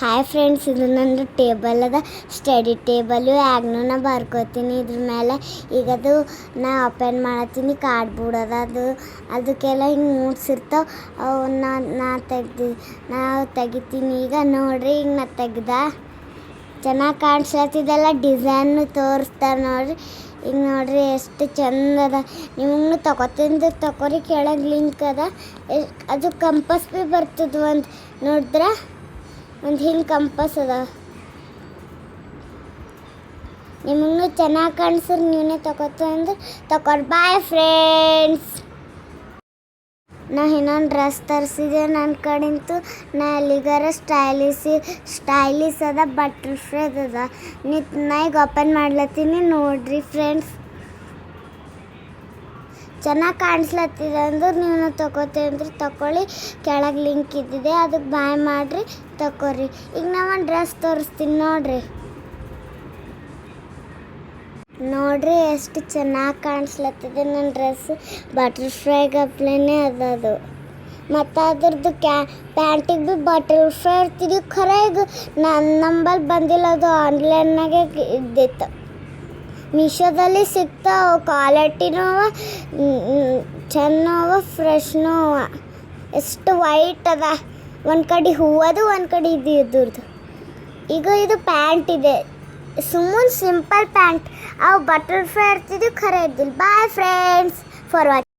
Hi friends, ಇದು ನಂದು table ಅದ. ಸ್ಟಡಿ ಟೇಬಲು ಯಾಗ್ನೂ ಬರ್ಕೋತೀನಿ ಇದ್ರ ಮೇಲೆ. ಈಗ ಅದು ನಾ ಓಪನ್ ಮಾಡತ್ತೀನಿ. ಕಾರ್ಡ್ಬೋರ್ಡ್ ಅದ, ಅದಕ್ಕೆಲ್ಲ ಹಿಂಗೆ ಮೂಡ್ಸಿರ್ತಾವೆ. ಅವು ನಾವು ತೆಗಿತೀನಿ. ಈಗ ನೋಡ್ರಿ, ಈಗ ನಾ ತೆಗ್ದ ಚೆನ್ನಾಗಿ ಕಾಣಿಸ್ಲತ್ತಿದೆಲ್ಲ. ಡಿಸೈನು ತೋರಿಸ್ತಾರೆ ನೋಡ್ರಿ. ಈಗ ನೋಡ್ರಿ ಎಷ್ಟು ಚಂದ ಅದ. ನಿಮಗೂ ತಗೋರಿ. ಕೆಳಗೆ ಲಿಂಕ್ ಅದ. ಅದು ಕಂಪಸ್ ಭೀ ಬರ್ತದೆ. ಒಂದು ನೋಡಿದ್ರೆ ಒಂದು ಹಿಂಗೆ ಕಂಪಸ್ ಅದ. ನಿಮಗೂ ಚೆನ್ನಾಗಿ ಕಾಣಿಸ್ರಿ. ನೀವೇ ಅಂದ್ರೆ ತಗೋರಿ. Bye friends. ನಾ ಇನ್ನೊಂದು ಡ್ರೆಸ್ ತರಿಸಿದೆ ನನ್ನ ಕಡೆಂತು. ನಾ ಎಲ್ಲಿಗಾರ ಸ್ಟೈಲಿಸ್ ಅದ. ಬಟರ್ಫ್ಲೈದ್ ಅದ. ನಾ ಈಗ ಓಪನ್ ಮಾಡ್ಲತ್ತೀನಿ. ನೋಡ್ರಿ ಫ್ರೆಂಡ್ಸ್, ಚೆನ್ನಾಗಿ ಕಾಣಿಸ್ಲತ್ತಿದೆ ಅಂದ್ರೆ ನೀವು ಅಂದ್ರೆ ತಗೊಳ್ಳಿ. ಕೆಳಗೆ ಲಿಂಕ್ ಇದ್ದಿದೆ, ಅದಕ್ಕೆ ಬಾಯ್ ಮಾಡಿರಿ, ತಗೋರಿ. ಈಗ ನಾ ಒಂದು ಡ್ರೆಸ್ ತೋರಿಸ್ತೀನಿ ನೋಡ್ರಿ ಎಷ್ಟು ಚೆನ್ನಾಗಿ ಕಾಣಿಸ್ಲತ್ತಿದೆ ನನ್ನ ಡ್ರೆಸ್. ಬಟರ್ಫ್ಲೈ ಗಪ್ಲೇನೆ ಅದು. ಮತ್ತು ಅದ್ರದ್ದು ಪ್ಯಾಂಟಿಗೆ ಭೀ ಬಟರ್ಫ್ಲೈ ಇರ್ತಿದ್ವಿ. ಖರೆ ಈಗ ನಂಬಲ್ಲಿ ಬಂದಿಲ್ಲ, ಅದು ಆನ್ಲೈನ್ನಾಗೆ ಇದ್ದಿತ್ತು. ಮೀಶೋದಲ್ಲಿ ಸಿಗ್ತಾವೆ. ಕ್ವಾಲಿಟಿನೂ ಚೆನ್ನವ, ಫ್ರೆಶ್ನೂ ಅವ. ಎಷ್ಟು ವೈಟ್ ಅದ. ಒಂದು ಕಡೆ ಹೂವದು, ಒಂದು ಕಡೆ ಇದು ಇದ್ರದ್ದು. ಈಗ ಇದು ಪ್ಯಾಂಟ್ ಇದೆ, ಸುಮ್ಮನೆ ಸಿಂಪಲ್ ಪ್ಯಾಂಟ್. ಅವು ಬಟರ್ಫ್ಲೈ ಇರ್ತಿದ್ವಿ, ಖರೆ ಇದ್ದಿಲ್ಲ. Bye friends for watching.